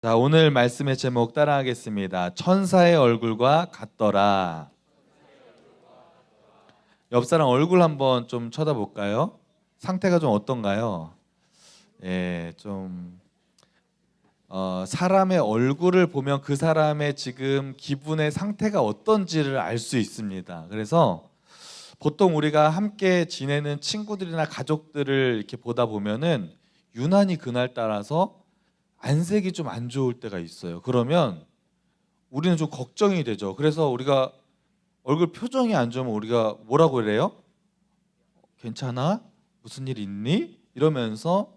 자, 오늘 말씀의 제목 따라하겠습니다. 천사의 얼굴과 같더라. 옆 사람 얼굴 한번 좀 쳐다볼까요? 상태가 좀 어떤가요? 예, 사람의 얼굴을 보면 그 사람의 지금 기분의 상태가 어떤지를 알 수 있습니다. 그래서 보통 우리가 함께 지내는 친구들이나 가족들을 이렇게 보다 보면은 유난히 그날 따라서 안색이 좀 안 좋을 때가 있어요. 그러면 우리는 좀 걱정이 되죠. 그래서 우리가 얼굴 표정이 안 좋으면 우리가 뭐라고 그래요? 괜찮아? 무슨 일 있니? 이러면서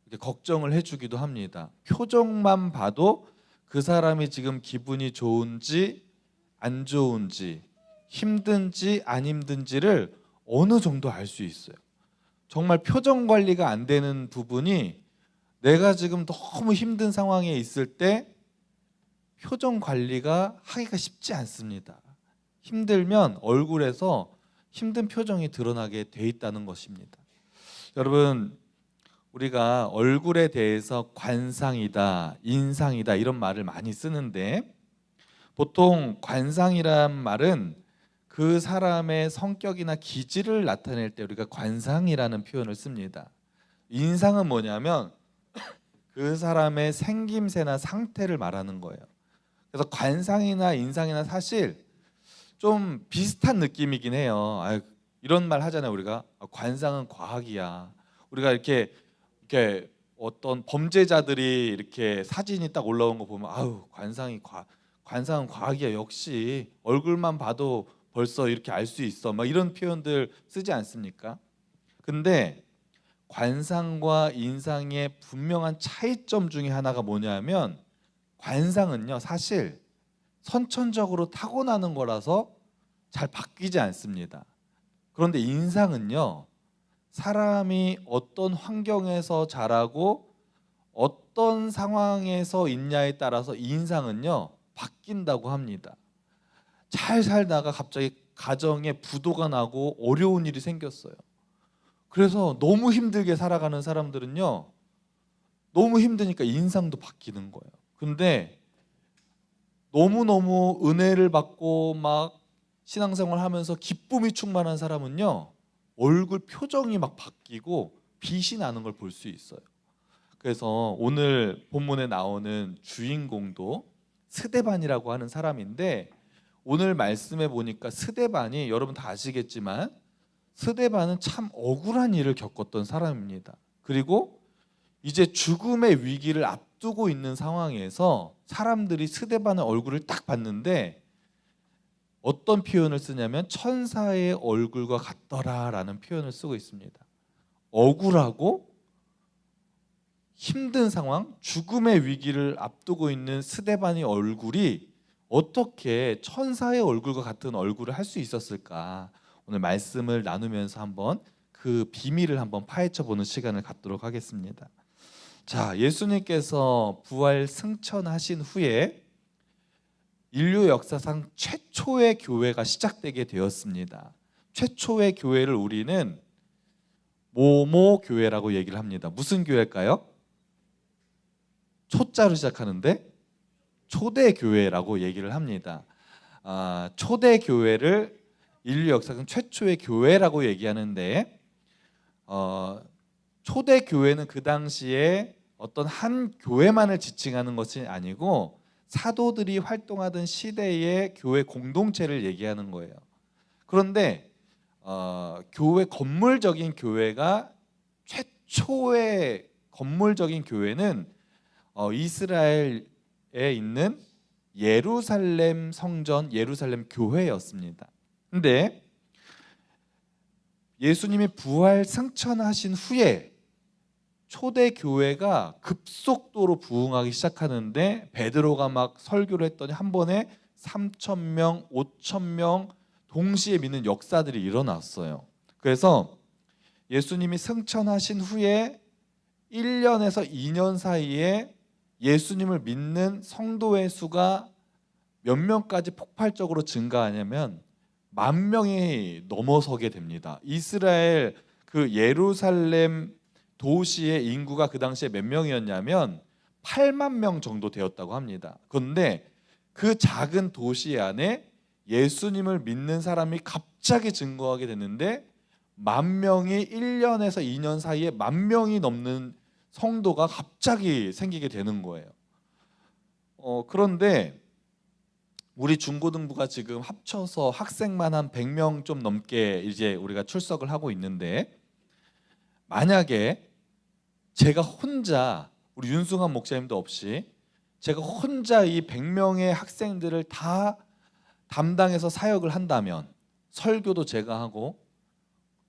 이렇게 걱정을 해주기도 합니다. 표정만 봐도 그 사람이 지금 기분이 좋은지 안 좋은지 힘든지 안 힘든지를 어느 정도 알 수 있어요. 정말 표정 관리가 안 되는 부분이 내가 지금 너무 힘든 상황에 있을 때 표정 관리가 하기가 쉽지 않습니다. 힘들면 얼굴에서 힘든 표정이 드러나게 돼 있다는 것입니다. 여러분, 우리가 얼굴에 대해서 관상이다, 인상이다 이런 말을 많이 쓰는데 보통 관상이란 말은 그 사람의 성격이나 기질을 나타낼 때 우리가 관상이라는 표현을 씁니다. 인상은 뭐냐면 그 사람의 생김새나 상태를 말하는 거예요. 그래서 관상이나 인상이나 사실 좀 비슷한 느낌이긴 해요. 이런 말 하잖아요. 우리가 관상은 과학이야. 우리가 이렇게 어떤 범죄자들이 이렇게 사진이 딱 올라온 거 보면 관상은 과학이야. 역시 얼굴만 봐도 벌써 이렇게 알 수 있어. 막 이런 표현들 쓰지 않습니까? 근데 관상과 인상의 분명한 차이점 중에 하나가 뭐냐면 관상은요 사실 선천적으로 타고나는 거라서 잘 바뀌지 않습니다. 그런데 인상은요 사람이 어떤 환경에서 자라고 어떤 상황에서 있냐에 따라서 인상은요 바뀐다고 합니다. 잘 살다가 갑자기 가정에 부도가 나고 어려운 일이 생겼어요. 그래서 너무 힘들게 살아가는 사람들은요 너무 힘드니까 인상도 바뀌는 거예요. 근데 너무너무 은혜를 받고 막 신앙생활 하면서 기쁨이 충만한 사람은요 얼굴 표정이 막 바뀌고 빛이 나는 걸 볼 수 있어요. 그래서 오늘 본문에 나오는 주인공도 스데반이라고 하는 사람인데 오늘 말씀해 보니까 스데반이 여러분 다 아시겠지만 스데반은 참 억울한 일을 겪었던 사람입니다. 그리고 이제 죽음의 위기를 앞두고 있는 상황에서 사람들이 스데반의 얼굴을 딱 봤는데 어떤 표현을 쓰냐면 천사의 얼굴과 같더라라는 표현을 쓰고 있습니다. 억울하고 힘든 상황, 죽음의 위기를 앞두고 있는 스데반의 얼굴이 어떻게 천사의 얼굴과 같은 얼굴을 할 수 있었을까? 오늘 말씀을 나누면서 한번 그 비밀을 한번 파헤쳐 보는 시간을 갖도록 하겠습니다. 자, 예수님께서 부활 승천하신 후에 인류 역사상 최초의 교회가 시작되게 되었습니다. 최초의 교회를 우리는 모모 교회라고 얘기를 합니다. 무슨 교회일까요? 초자로 시작하는데 초대 교회라고 얘기를 합니다. 초대 교회를 인류 역사상 최초의 교회라고 얘기하는데 초대 교회는 그 당시에 어떤 한 교회만을 지칭하는 것이 아니고 사도들이 활동하던 시대의 교회 공동체를 얘기하는 거예요. 그런데 교회 건물적인 교회가 최초의 건물적인 교회는 이스라엘에 있는 예루살렘 성전, 예루살렘 교회였습니다. 근데 예수님이 부활 승천하신 후에 초대 교회가 급속도로 부흥하기 시작하는데 베드로가 막 설교를 했더니 한 번에 3,000명, 5,000명 동시에 믿는 역사들이 일어났어요. 그래서 예수님이 승천하신 후에 1년에서 2년 사이에 예수님을 믿는 성도의 수가 몇 명까지 폭발적으로 증가하냐면 10,000명이 넘어서게 됩니다. 이스라엘 그 예루살렘 도시의 인구가 그 당시에 몇 명이었냐면 8만 명 정도 되었다고 합니다. 그런데 그 작은 도시 안에 예수님을 믿는 사람이 갑자기 증거하게 됐는데, 10,000명이 1년에서 2년 사이에 10,000명이 넘는 성도가 갑자기 생기게 되는 거예요. 그런데 우리 중고등부가 지금 합쳐서 학생만 한 100명 좀 넘게 이제 우리가 출석을 하고 있는데, 만약에 제가 혼자, 우리 윤승환 목사님도 없이 제가 혼자 이 100명의 학생들을 다 담당해서 사역을 한다면, 설교도 제가 하고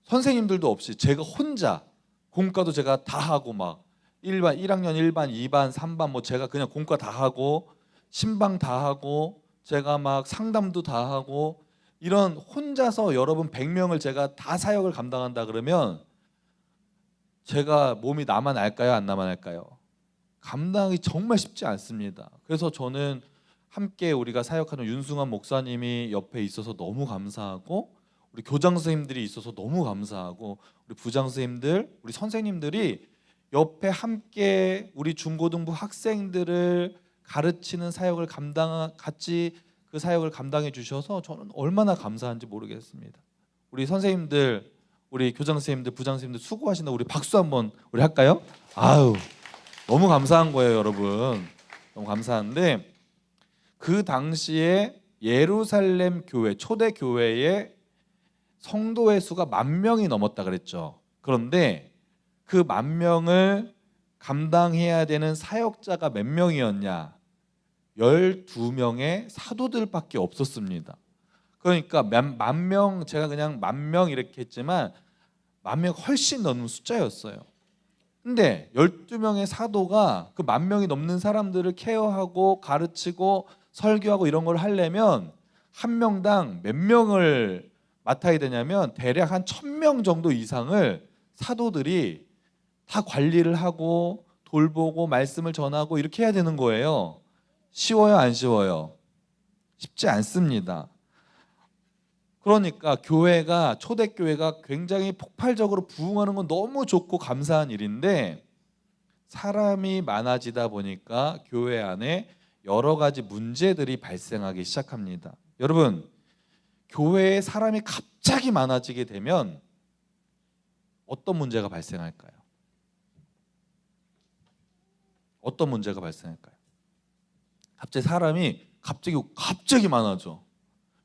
선생님들도 없이 제가 혼자 공과도 제가 다 하고, 막 1학년 1반, 2반, 3반 뭐 제가 그냥 공과 다 하고 신방 다 하고 제가 막 상담도 다 하고, 이런 혼자서 여러분 100명을 제가 다 사역을 감당한다 그러면 제가 몸이 나만 알까요? 안 나만 알까요? 감당이 정말 쉽지 않습니다. 그래서 저는 함께 우리가 사역하는 윤승환 목사님이 옆에 있어서 너무 감사하고, 우리 교장 선생님들이 있어서 너무 감사하고, 우리 부장 선생님들, 우리 선생님들이 옆에 함께 우리 중고등부 학생들을 가르치는 사역을 같이 그 사역을 감당해 주셔서 저는 얼마나 감사한지 모르겠습니다. 우리 선생님들, 우리 교장 선생님들, 부장 선생님들 수고하신다. 우리 박수 한번 우리 할까요? 아유, 너무 감사한 거예요, 여러분. 너무 감사한데, 그 당시에 예루살렘 교회, 초대 교회의 성도의 수가 10,000명이 넘었다 그랬죠. 그런데 그 10,000명을 감당해야 되는 사역자가 몇 명이었냐? 12명의 사도들밖에 없었습니다. 그러니까 10,000명, 제가 그냥 10,000명 이렇게 했지만 10,000명 훨씬 넘는 숫자였어요. 근데 12명의 사도가 그 10,000명이 넘는 사람들을 케어하고 가르치고 설교하고 이런 걸 하려면 한 명당 몇 명을 맡아야 되냐면 대략 한 1,000명 정도 이상을 사도들이 다 관리를 하고 돌보고 말씀을 전하고 이렇게 해야 되는 거예요. 쉬워요, 안 쉬워요? 쉽지 않습니다. 그러니까 교회가, 초대교회가 굉장히 폭발적으로 부흥하는 건 너무 좋고 감사한 일인데, 사람이 많아지다 보니까 교회 안에 여러 가지 문제들이 발생하기 시작합니다. 여러분, 교회에 사람이 갑자기 많아지게 되면 어떤 문제가 발생할까요? 어떤 문제가 발생할까요? 갑자기 사람이 갑자기 많아져.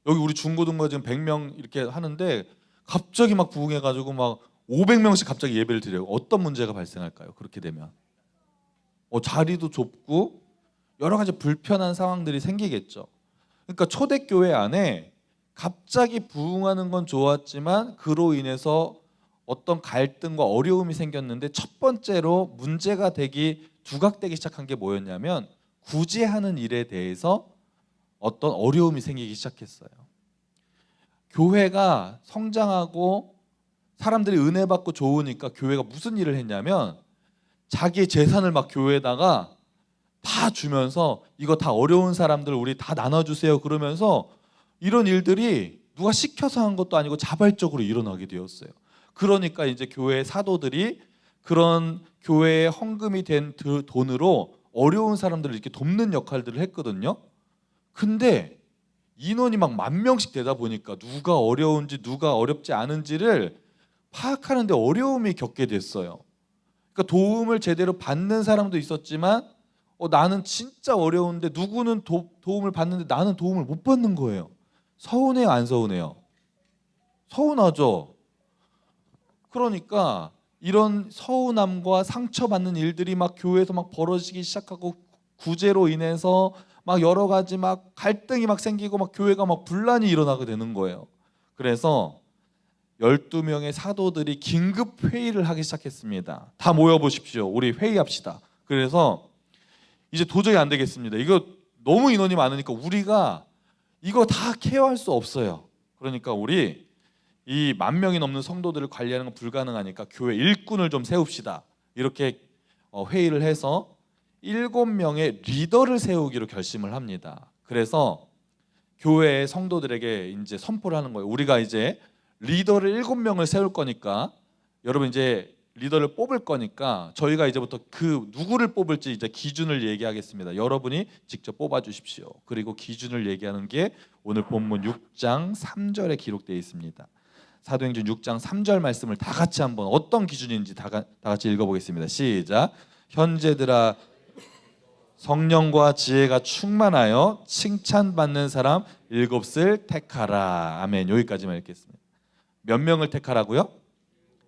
여기 우리 중고등부 지금 100명 이렇게 하는데 갑자기 막 부흥해가지고 막 500명씩 갑자기 예배를 드려요. 어떤 문제가 발생할까요? 그렇게 되면 자리도 좁고 여러 가지 불편한 상황들이 생기겠죠. 그러니까 초대교회 안에 갑자기 부흥하는 건 좋았지만 그로 인해서 어떤 갈등과 어려움이 생겼는데, 첫 번째로 문제가 두각되기 시작한 게 뭐였냐면, 구제하는 일에 대해서 어떤 어려움이 생기기 시작했어요. 교회가 성장하고 사람들이 은혜 받고 좋으니까 교회가 무슨 일을 했냐면, 자기의 재산을 막 교회에다가 다 주면서 이거 다 어려운 사람들 우리 다 나눠주세요 그러면서, 이런 일들이 누가 시켜서 한 것도 아니고 자발적으로 일어나게 되었어요. 그러니까 이제 교회 사도들이 그런 교회에 헌금이 된 돈으로 어려운 사람들을 이렇게 돕는 역할들을 했거든요. 근데 인원이 막 10,000명씩 되다 보니까 누가 어려운지 누가 어렵지 않은지를 파악하는데 어려움이 겪게 됐어요. 그러니까 도움을 제대로 받는 사람도 있었지만 나는 진짜 어려운데 누구는 도움을 받는데 나는 도움을 못 받는 거예요. 서운해요, 안 서운해요? 서운하죠. 그러니까 이런 서운함과 상처받는 일들이 막 교회에서 막 벌어지기 시작하고, 구제로 인해서 막 여러 가지 막 갈등이 막 생기고 막 교회가 막 분란이 일어나게 되는 거예요. 그래서 12명의 사도들이 긴급 회의를 하기 시작했습니다. 다 모여보십시오. 우리 회의합시다. 그래서 이제 도저히 안 되겠습니다. 이거 너무 인원이 많으니까 우리가 이거 다 케어할 수 없어요. 그러니까 우리 이 10,000명이 넘는 성도들을 관리하는 건 불가능하니까 교회 일꾼을 좀 세웁시다. 이렇게 회의를 해서 7명의 리더를 세우기로 결심을 합니다. 그래서 교회의 성도들에게 이제 선포를 하는 거예요. 우리가 이제 리더를 7명을 세울 거니까 여러분 이제 리더를 뽑을 거니까 저희가 이제부터 그 누구를 뽑을지 이제 기준을 얘기하겠습니다. 여러분이 직접 뽑아 주십시오. 그리고 기준을 얘기하는 게 오늘 본문 6장 3절에 기록되어 있습니다. 사도행전 6장 3절 말씀을 다 같이 한번 어떤 기준인지 다 같이 읽어보겠습니다. 시작. 현재들아 성령과 지혜가 충만하여 칭찬받는 사람 7을 택하라. 아멘. 여기까지만 읽겠습니다. 몇 명을 택하라고요?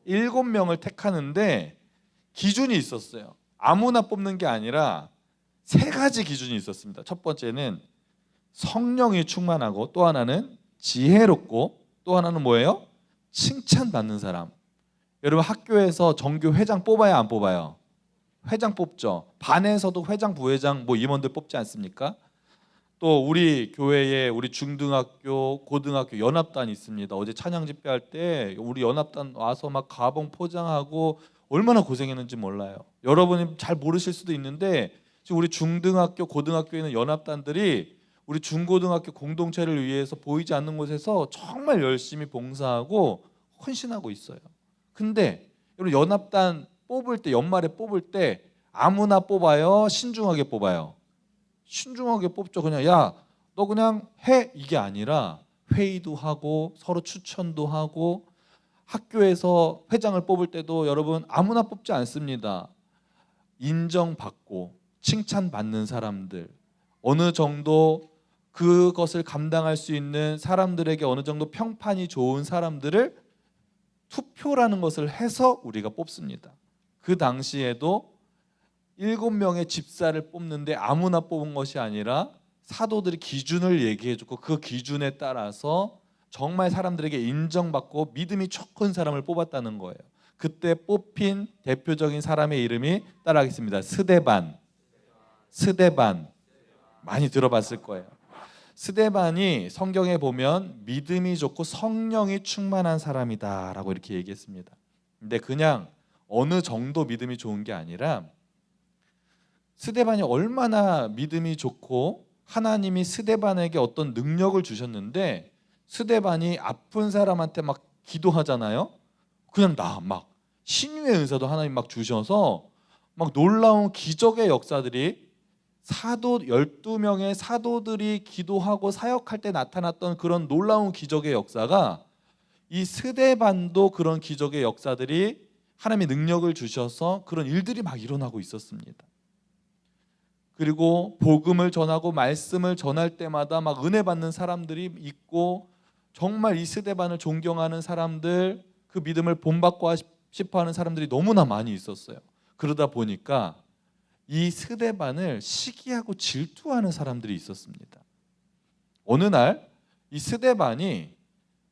7명을 택하는데 기준이 있었어요. 아무나 뽑는 게 아니라 3가지 기준이 있었습니다. 첫 번째는 성령이 충만하고, 또 하나는 지혜롭고, 또 하나는 뭐예요? 칭찬받는 사람. 여러분 학교에서 정교 회장 뽑아야 안 뽑아요? 회장 뽑죠. 반에서도 회장, 부회장, 뭐 임원들 뽑지 않습니까? 또 우리 교회에 우리 중등학교, 고등학교 연합단 있습니다. 어제 찬양 집회할 때 우리 연합단 와서 막 가봉 포장하고 얼마나 고생했는지 몰라요. 여러분이 잘 모르실 수도 있는데 지금 우리 중등학교, 고등학교에 있는 연합단들이 우리 중고등학교 공동체를 위해서 보이지 않는 곳에서 정말 열심히 봉사하고 헌신하고 있어요. 근데 여러분 연합단 뽑을 때, 연말에 뽑을 때 아무나 뽑아요? 신중하게 뽑아요? 신중하게 뽑죠. 그냥 야, 너 그냥 해, 이게 아니라 회의도 하고 서로 추천도 하고, 학교에서 회장을 뽑을 때도 여러분 아무나 뽑지 않습니다. 인정받고 칭찬받는 사람들, 어느 정도 그것을 감당할 수 있는 사람들에게 어느 정도 평판이 좋은 사람들을 투표라는 것을 해서 우리가 뽑습니다. 그 당시에도 7명의 집사를 뽑는데 아무나 뽑은 것이 아니라 사도들이 기준을 얘기해주고 그 기준에 따라서 정말 사람들에게 인정받고 믿음이 좋은 사람을 뽑았다는 거예요. 그때 뽑힌 대표적인 사람의 이름이 따라하겠습니다. 스데반. 스데반 많이 들어봤을 거예요. 스데반이 성경에 보면 믿음이 좋고 성령이 충만한 사람이다 라고 이렇게 얘기했습니다. 근데 그냥 어느 정도 믿음이 좋은 게 아니라 스데반이 얼마나 믿음이 좋고 하나님이 스데반에게 어떤 능력을 주셨는데, 스데반이 아픈 사람한테 막 기도하잖아요. 그냥 막 신유의 은사도 하나님 막 주셔서 막 놀라운 기적의 역사들이, 사도 12명의 사도들이 기도하고 사역할 때 나타났던 그런 놀라운 기적의 역사가, 이 스데반도 그런 기적의 역사들이 하나님의 능력을 주셔서 그런 일들이 막 일어나고 있었습니다. 그리고 복음을 전하고 말씀을 전할 때마다 막 은혜 받는 사람들이 있고, 정말 이 스데반을 존경하는 사람들, 그 믿음을 본받고 싶어하는 사람들이 너무나 많이 있었어요. 그러다 보니까 이 스데반을 시기하고 질투하는 사람들이 있었습니다. 어느 날 이 스데반이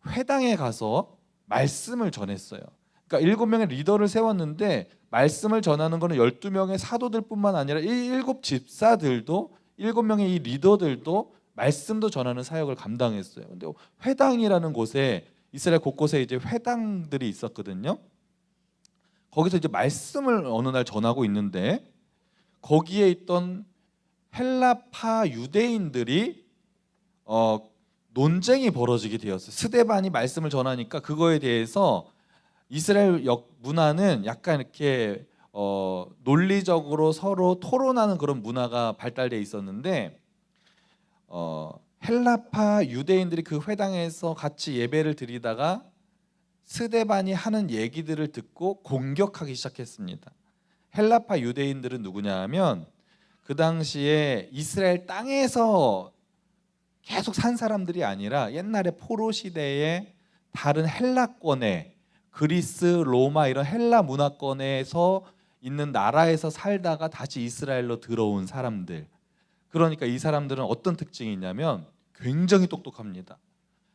회당에 가서 말씀을 전했어요. 그러니까 7명의 리더를 세웠는데 말씀을 전하는 것은 12명의 사도들뿐만 아니라 7 집사들도, 7명의 이 리더들도 말씀도 전하는 사역을 감당했어요. 근데 회당이라는 곳에, 이스라엘 곳곳에 이제 회당들이 있었거든요. 거기서 이제 말씀을 어느 날 전하고 있는데 거기에 있던 헬라파 유대인들이 논쟁이 벌어지게 되었어요. 스데반이 말씀을 전하니까 그거에 대해서 이스라엘 문화는 약간 이렇게 논리적으로 서로 토론하는 그런 문화가 발달돼 있었는데, 헬라파 유대인들이 그 회당에서 같이 예배를 드리다가 스데반이 하는 얘기들을 듣고 공격하기 시작했습니다. 헬라파 유대인들은 누구냐 하면 그 당시에 이스라엘 땅에서 계속 산 사람들이 아니라 옛날에 포로 시대에 다른 헬라권에, 그리스, 로마 이런 헬라 문화권에서 있는 나라에서 살다가 다시 이스라엘로 들어온 사람들. 그러니까 이 사람들은 어떤 특징이 있냐면 굉장히 똑똑합니다.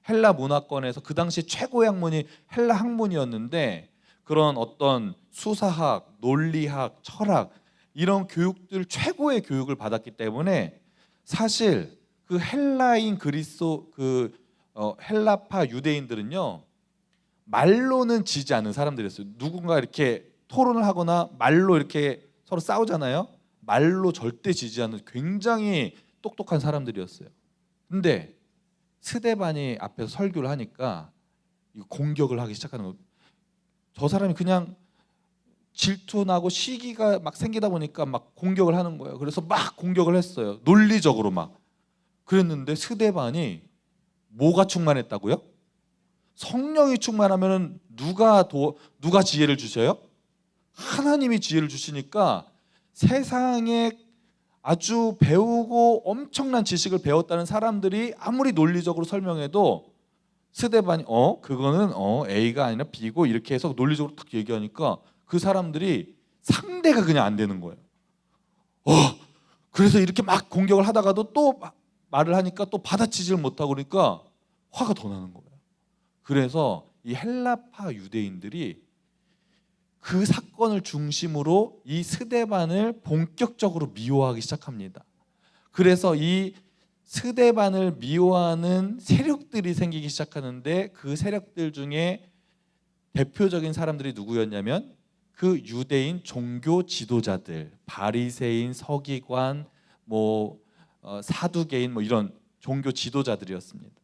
헬라 문화권에서 그 당시 최고의 학문이 헬라 학문이었는데, 그런 어떤 수사학, 논리학, 철학 이런 교육들, 최고의 교육을 받았기 때문에 사실 그 헬라인 헬라파 유대인들은요 말로는 지지 않는 사람들이었어요. 누군가 이렇게 토론을 하거나 말로 이렇게 서로 싸우잖아요. 말로 절대 지지 않는 굉장히 똑똑한 사람들이었어요. 근데 스데반이 앞에서 설교를 하니까 공격을 하기 시작하는 거예요. 저 사람이 그냥 질투나고 시기가 막 생기다 보니까 막 공격을 하는 거예요. 그래서 막 공격을 했어요. 논리적으로 막. 그랬는데 스데반이 뭐가 충만했다고요? 성령이 충만하면 누가 지혜를 주셔요? 하나님이 지혜를 주시니까 세상에 아주 배우고 엄청난 지식을 배웠다는 사람들이 아무리 논리적으로 설명해도 스데반이 그거는 A가 아니라 B고 이렇게 해서 논리적으로 딱 얘기하니까 그 사람들이 상대가 그냥 안 되는 거예요. 그래서 이렇게 막 공격을 하다가도 또 말을 하니까 또 받아치지를 못하고 그러니까 화가 더 나는 거예요. 그래서 이 헬라파 유대인들이 그 사건을 중심으로 이 스데반을 본격적으로 미워하기 시작합니다. 그래서 이 스데반을 미워하는 세력들이 생기기 시작하는데 그 세력들 중에 대표적인 사람들이 누구였냐면 그 유대인 종교 지도자들, 바리새인, 서기관, 사두개인 이런 종교 지도자들이었습니다.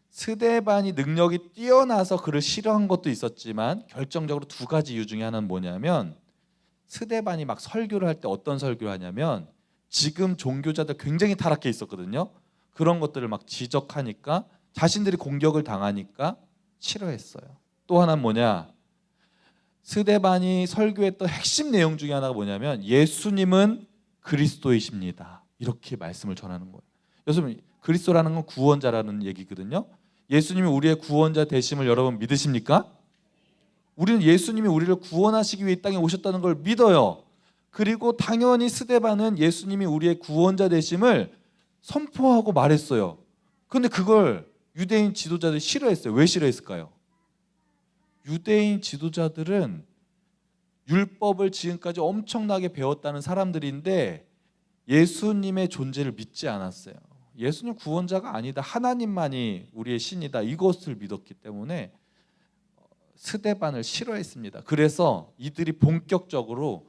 스데반이 능력이 뛰어나서 그를 싫어한 것도 있었지만 결정적으로 두 가지 이유 중에 하나는 뭐냐면 스데반이 막 설교를 할 때 어떤 설교를 하냐면 지금 종교자들 굉장히 타락해 있었거든요. 그런 것들을 막 지적하니까 자신들이 공격을 당하니까 싫어했어요. 또 하나는 뭐냐? 스데반이 설교했던 핵심 내용 중에 하나가 뭐냐면 예수님은 그리스도이십니다. 이렇게 말씀을 전하는 거예요. 여러분 그리스도라는 건 구원자라는 얘기거든요. 예수님이 우리의 구원자 되심을 여러분 믿으십니까? 우리는 예수님이 우리를 구원하시기 위해 이 땅에 오셨다는 걸 믿어요. 그리고 당연히 스데반은 예수님이 우리의 구원자 되심을 선포하고 말했어요. 그런데 그걸 유대인 지도자들이 싫어했어요. 왜 싫어했을까요? 유대인 지도자들은 율법을 지금까지 엄청나게 배웠다는 사람들인데 예수님의 존재를 믿지 않았어요. 예수님 구원자가 아니다. 하나님만이 우리의 신이다. 이것을 믿었기 때문에 스데반을 싫어했습니다. 그래서 이들이 본격적으로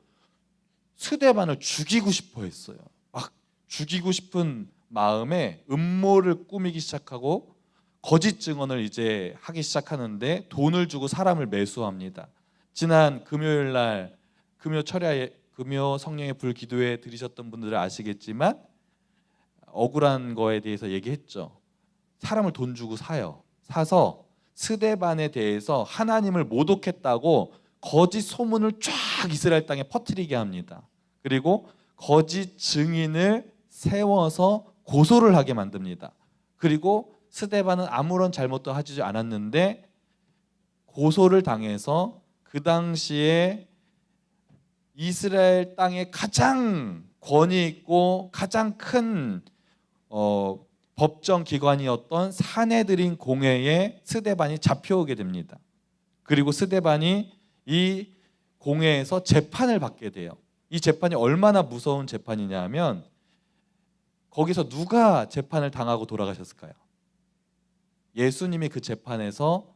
스데반을 죽이고 싶어 했어요. 막 죽이고 싶은 마음에 음모를 꾸미기 시작하고 거짓 증언을 이제 하기 시작하는데 돈을 주고 사람을 매수합니다. 지난 금요일 날 금요 성령의 불 기도회 들으셨던 분들은 아시겠지만 억울한 거에 대해서 얘기했죠. 사람을 돈 주고 사서 스데반에 대해서 하나님을 모독했다고 거짓 소문을 쫙 이스라엘 땅에 퍼뜨리게 합니다. 그리고 거짓 증인을 세워서 고소를 하게 만듭니다. 그리고 스데반은 아무런 잘못도 하지 않았는데 고소를 당해서 그 당시에 이스라엘 땅에 가장 권위 있고 가장 큰 법정 기관이었던 사내드린 공회에 스데반이 잡혀오게 됩니다. 그리고 스데반이 이 공회에서 재판을 받게 돼요. 이 재판이 얼마나 무서운 재판이냐 하면 거기서 누가 재판을 당하고 돌아가셨을까요? 예수님이 그 재판에서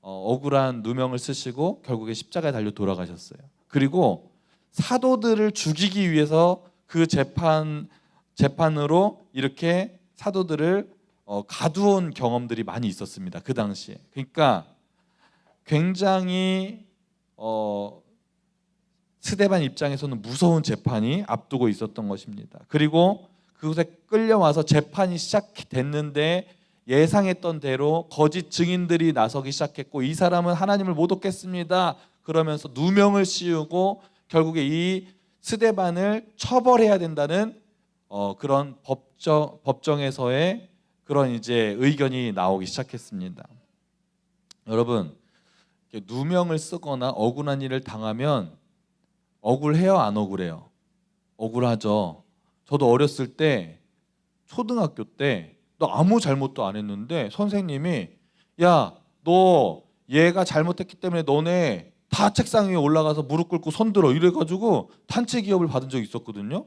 억울한 누명을 쓰시고 결국에 십자가에 달려 돌아가셨어요. 그리고 사도들을 죽이기 위해서 그 재판으로 이렇게 사도들을 가두온 경험들이 많이 있었습니다. 그 당시에. 그러니까 굉장히 스데반 입장에서는 무서운 재판이 앞두고 있었던 것입니다. 그리고 그곳에 끌려와서 재판이 시작됐는데 예상했던 대로 거짓 증인들이 나서기 시작했고 이 사람은 하나님을 모독했습니다. 그러면서 누명을 씌우고 결국에 이 스데반을 처벌해야 된다는 그런 법정에서의 그런 이제 의견이 나오기 시작했습니다. 여러분 누명을 쓰거나 억울한 일을 당하면 억울해요, 안 억울해요? 억울하죠. 저도 어렸을 때 초등학교 때 너 아무 잘못도 안 했는데 선생님이 야, 너 얘가 잘못했기 때문에 너네 다 책상 위에 올라가서 무릎 꿇고 손 들어 이래가지고 단체 기업을 받은 적이 있었거든요.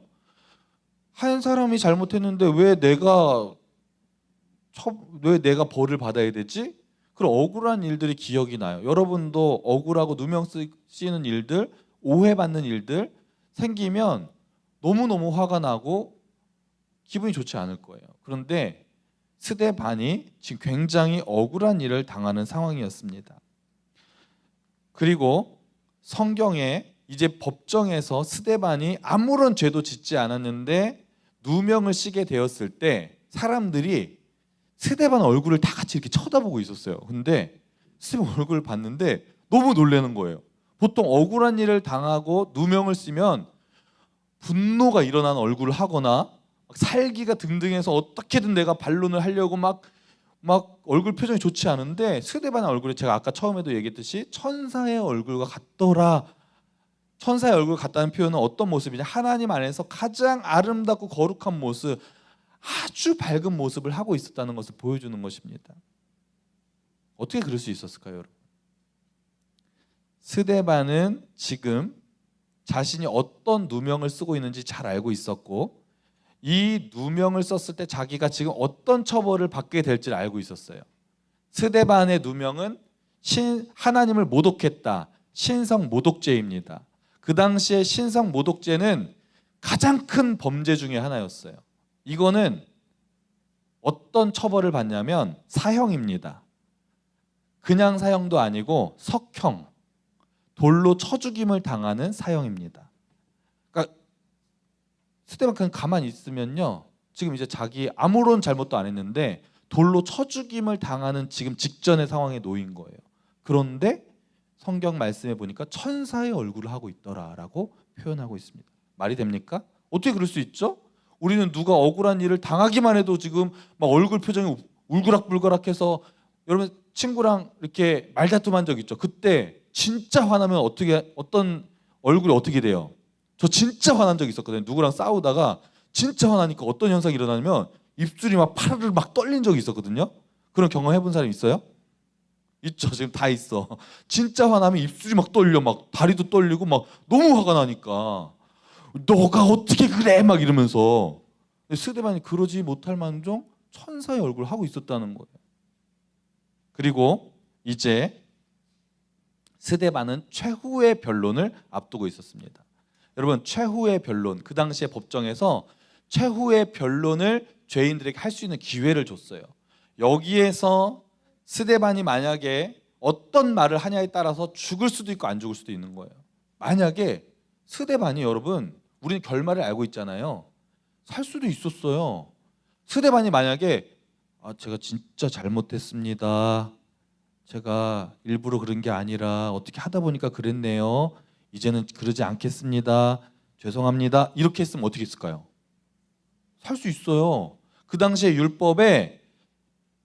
한 사람이 잘못했는데 왜 내가 벌을 받아야 되지? 그런 억울한 일들이 기억이 나요. 여러분도 억울하고 누명 쓰이는 일들, 오해받는 일들 생기면 너무너무 화가 나고 기분이 좋지 않을 거예요. 그런데 스데반이 지금 굉장히 억울한 일을 당하는 상황이었습니다. 그리고 성경에 이제 법정에서 스데반이 아무런 죄도 짓지 않았는데 누명을 쓰게 되었을 때 사람들이 스데반 얼굴을 다 같이 이렇게 쳐다보고 있었어요. 근데 스데반 얼굴을 봤는데 너무 놀라는 거예요. 보통 억울한 일을 당하고 누명을 쓰면 분노가 일어나는 얼굴을 하거나 살기가 등등해서 어떻게든 내가 반론을 하려고 막 얼굴 표정이 좋지 않은데 스데반의 얼굴이 제가 아까 처음에도 얘기했듯이 천사의 얼굴과 같더라. 천사의 얼굴 같다는 표현은 어떤 모습이냐? 하나님 안에서 가장 아름답고 거룩한 모습, 아주 밝은 모습을 하고 있었다는 것을 보여주는 것입니다. 어떻게 그럴 수 있었을까요, 여러분? 스데반은 지금 자신이 어떤 누명을 쓰고 있는지 잘 알고 있었고 이 누명을 썼을 때 자기가 지금 어떤 처벌을 받게 될지를 알고 있었어요. 스데반의 누명은 하나님을 모독했다. 신성 모독죄입니다. 그 당시에 신성 모독죄는 가장 큰 범죄 중에 하나였어요. 이거는 어떤 처벌을 받냐면 사형입니다. 그냥 사형도 아니고 석형, 돌로 쳐 죽임을 당하는 사형입니다. 그러니까 스데반 그냥 가만히 있으면요, 지금 이제 자기 아무런 잘못도 안 했는데 돌로 쳐 죽임을 당하는 지금 직전의 상황에 놓인 거예요. 그런데 성경 말씀에 보니까 천사의 얼굴을 하고 있더라라고 표현하고 있습니다. 말이 됩니까? 어떻게 그럴 수 있죠? 우리는 누가 억울한 일을 당하기만 해도 지금 막 얼굴 표정이 울그락불그락해서, 여러분 친구랑 이렇게 말다툼한 적 있죠? 그때 진짜 화나면 어떤 얼굴이 어떻게 돼요? 저 진짜 화난 적 있었거든요. 누구랑 싸우다가 진짜 화나니까 어떤 현상이 일어나냐면 입술이 막 파르르 막 떨린 적이 있었거든요. 그런 경험 해본 사람 있어요? 있죠. 지금 다 있어. 진짜 화나면 입술이 막 떨려, 막 다리도 떨리고 막 너무 화가 나니까 너가 어떻게 그래 막 이러면서. 스데반이 그러지 못할 만큼 천사의 얼굴을 하고 있었다는 거예요. 그리고 이제 스데반은 최후의 변론을 앞두고 있었습니다. 여러분, 최후의 변론, 그 당시에 법정에서 최후의 변론을 죄인들에게 할 수 있는 기회를 줬어요. 여기에서 스데반이 만약에 어떤 말을 하냐에 따라서 죽을 수도 있고 안 죽을 수도 있는 거예요. 만약에 스데반이, 여러분 우리는 결말을 알고 있잖아요, 살 수도 있었어요. 스데반이 만약에 제가 진짜 잘못했습니다, 제가 일부러 그런 게 아니라 어떻게 하다 보니까 그랬네요, 이제는 그러지 않겠습니다, 죄송합니다, 이렇게 했으면 어떻게 했을까요? 살 수 있어요. 그 당시에 율법에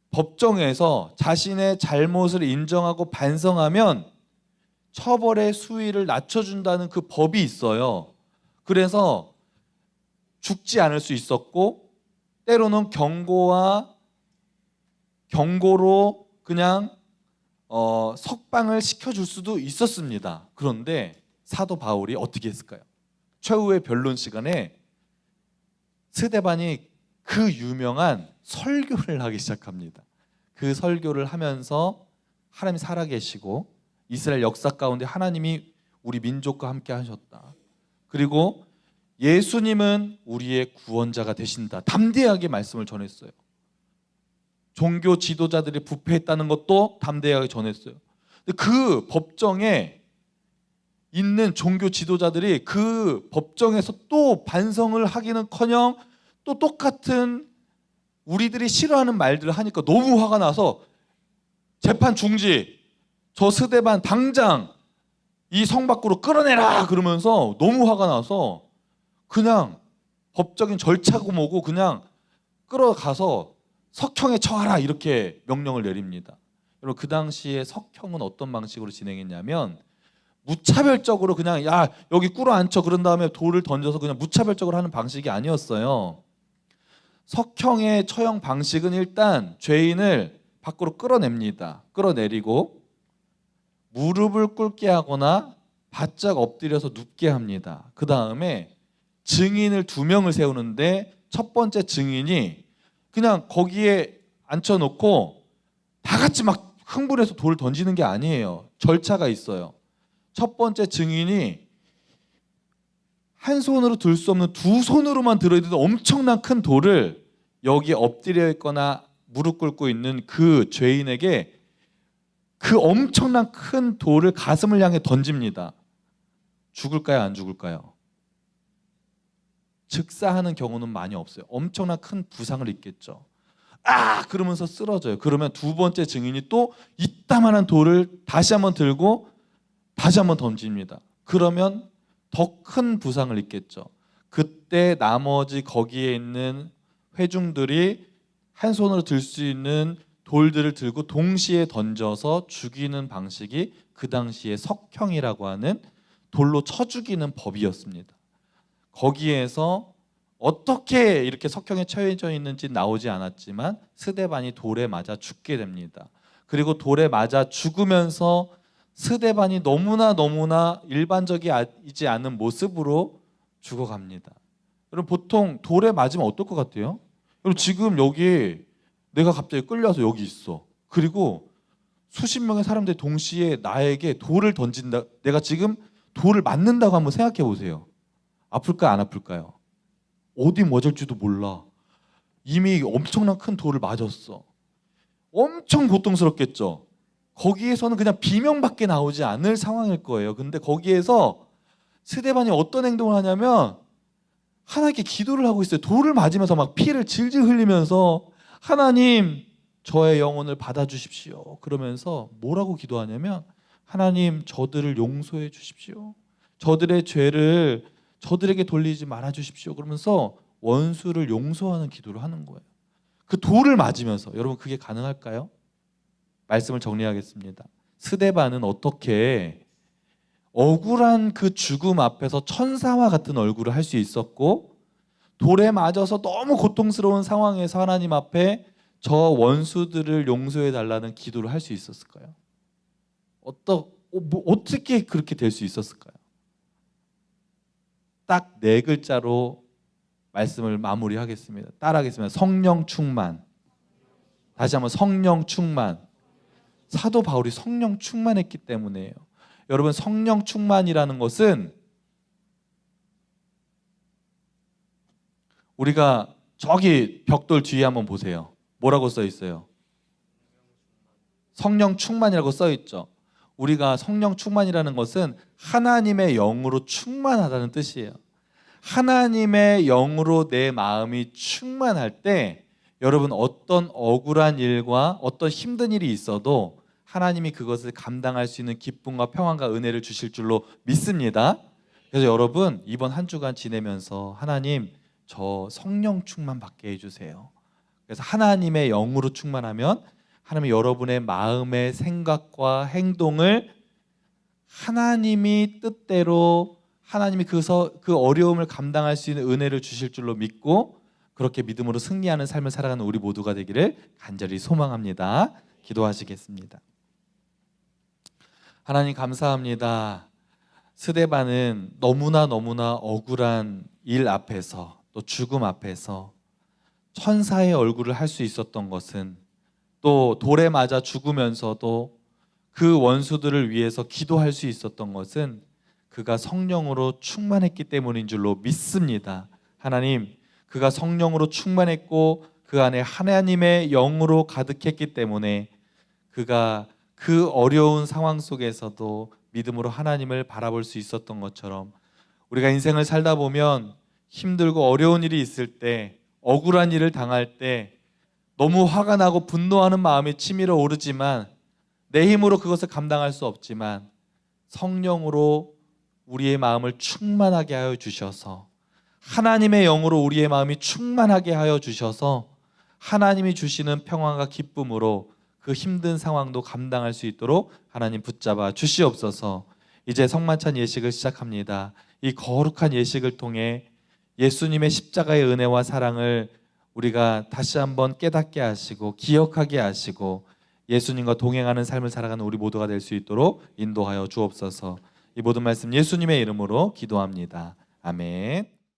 법정에서 자신의 잘못을 인정하고 반성하면 처벌의 수위를 낮춰준다는 그 법이 있어요. 그래서 죽지 않을 수 있었고 때로는 경고로 그냥 석방을 시켜줄 수도 있었습니다. 그런데 사도 바울이 어떻게 했을까요? 최후의 변론 시간에 스데반이 그 유명한 설교를 하기 시작합니다. 그 설교를 하면서 하나님이 살아계시고 이스라엘 역사 가운데 하나님이 우리 민족과 함께 하셨다, 그리고 예수님은 우리의 구원자가 되신다, 담대하게 말씀을 전했어요. 종교 지도자들이 부패했다는 것도 담대하게 전했어요. 그 법정에 있는 종교 지도자들이 그 법정에서 또 반성을 하기는커녕 또 똑같은 우리들이 싫어하는 말들을 하니까 너무 화가 나서 재판 중지, 저 스데반 당장 이 성 밖으로 끌어내라 그러면서 너무 화가 나서 그냥 법적인 절차고 뭐고 그냥 끌어가서 석형에 처하라 이렇게 명령을 내립니다. 여러분, 그 당시에 석형은 어떤 방식으로 진행했냐면 무차별적으로 그냥 야 여기 꿇어 앉혀 그런 다음에 돌을 던져서 그냥 무차별적으로 하는 방식이 아니었어요. 석형의 처형 방식은 일단 죄인을 밖으로 끌어냅니다. 끌어내리고 무릎을 꿇게 하거나 바짝 엎드려서 눕게 합니다. 그 다음에 증인을 2명을 세우는데 첫 번째 증인이 그냥 거기에 앉혀놓고 다 같이 막 흥분해서 돌을 던지는 게 아니에요. 절차가 있어요. 첫 번째 증인이 한 손으로 들 수 없는 2손으로만 들어야 되는 엄청난 큰 돌을 여기에 엎드려 있거나 무릎 꿇고 있는 그 죄인에게 그 엄청난 큰 돌을 가슴을 향해 던집니다. 죽을까요? 안 죽을까요? 즉사하는 경우는 많이 없어요. 엄청난 큰 부상을 입겠죠. 그러면서 쓰러져요. 그러면 두 번째 증인이 또 이따만한 돌을 다시 한번 들고 다시 한번 던집니다. 그러면 더 큰 부상을 입겠죠. 그때 나머지 거기에 있는 회중들이 한 손으로 들 수 있는 돌들을 들고 동시에 던져서 죽이는 방식이 그 당시에 석형이라고 하는 돌로 쳐 죽이는 법이었습니다. 거기에서 어떻게 이렇게 석형에 처해져 있는지 나오지 않았지만 스데반이 돌에 맞아 죽게 됩니다. 그리고 돌에 맞아 죽으면서 스데반이 너무나 일반적이지 않은 모습으로 죽어갑니다. 여러분 보통 돌에 맞으면 어떨 것 같아요? 여러분 지금 여기 내가 갑자기 끌려서 여기 있어. 그리고 수십 명의 사람들이 동시에 나에게 돌을 던진다. 내가 지금 돌을 맞는다고 한번 생각해 보세요. 아플까요? 안 아플까요? 어디 맞을지도 몰라. 이미 엄청난 큰 돌을 맞았어. 엄청 고통스럽겠죠. 거기에서는 그냥 비명밖에 나오지 않을 상황일 거예요. 근데 거기에서 스데반이 어떤 행동을 하냐면 하나님께 기도를 하고 있어요. 돌을 맞으면서 막 피를 질질 흘리면서 하나님 저의 영혼을 받아주십시오. 그러면서 뭐라고 기도하냐면 하나님 저들을 용서해 주십시오. 저들의 죄를 저들에게 돌리지 말아 주십시오. 그러면서 원수를 용서하는 기도를 하는 거예요. 그 돌을 맞으면서. 여러분 그게 가능할까요? 말씀을 정리하겠습니다. 스데반은 어떻게 억울한 그 죽음 앞에서 천사와 같은 얼굴을 할 수 있었고 돌에 맞아서 너무 고통스러운 상황에서 하나님 앞에 저 원수들을 용서해 달라는 기도를 할 수 있었을까요? 어떻게 그렇게 될 수 있었을까요? 딱 4글자로 말씀을 마무리하겠습니다. 따라하겠습니다. 성령 충만. 다시 한번 성령 충만. 사도 바울이 성령 충만했기 때문이에요. 여러분 성령 충만이라는 것은 우리가 저기 벽돌 뒤에 한번 보세요. 뭐라고 써 있어요? 성령 충만이라고 써 있죠. 우리가 성령 충만이라는 것은 하나님의 영으로 충만하다는 뜻이에요. 하나님의 영으로 내 마음이 충만할 때 여러분 어떤 억울한 일과 어떤 힘든 일이 있어도 하나님이 그것을 감당할 수 있는 기쁨과 평안과 은혜를 주실 줄로 믿습니다. 그래서 여러분 이번 한 주간 지내면서 하나님 저 성령 충만 받게 해주세요. 그래서 하나님의 영으로 충만하면 하나님이 여러분의 마음의 생각과 행동을 하나님이 뜻대로 하나님이 그 어려움을 감당할 수 있는 은혜를 주실 줄로 믿고 그렇게 믿음으로 승리하는 삶을 살아가는 우리 모두가 되기를 간절히 소망합니다. 기도하시겠습니다. 하나님 감사합니다. 스데반은 너무나 억울한 일 앞에서 또 죽음 앞에서 천사의 얼굴을 할 수 있었던 것은 또 돌에 맞아 죽으면서도 그 원수들을 위해서 기도할 수 있었던 것은 그가 성령으로 충만했기 때문인 줄로 믿습니다. 하나님, 그가 성령으로 충만했고 그 안에 하나님의 영으로 가득했기 때문에 그가 그 어려운 상황 속에서도 믿음으로 하나님을 바라볼 수 있었던 것처럼 우리가 인생을 살다 보면 힘들고 어려운 일이 있을 때 억울한 일을 당할 때 너무 화가 나고 분노하는 마음이 치밀어 오르지만 내 힘으로 그것을 감당할 수 없지만 성령으로 우리의 마음을 충만하게 하여 주셔서 하나님의 영으로 우리의 마음이 충만하게 하여 주셔서 하나님이 주시는 평안과 기쁨으로 그 힘든 상황도 감당할 수 있도록 하나님 붙잡아 주시옵소서. 이제 성만찬 예식을 시작합니다. 이 거룩한 예식을 통해 예수님의 십자가의 은혜와 사랑을 우리가 다시 한번 깨닫게 하시고 기억하게 하시고 예수님과 동행하는 삶을 살아가는 우리 모두가 될 수 있도록 인도하여 주옵소서. 이 모든 말씀 예수님의 이름으로 기도합니다. 아멘.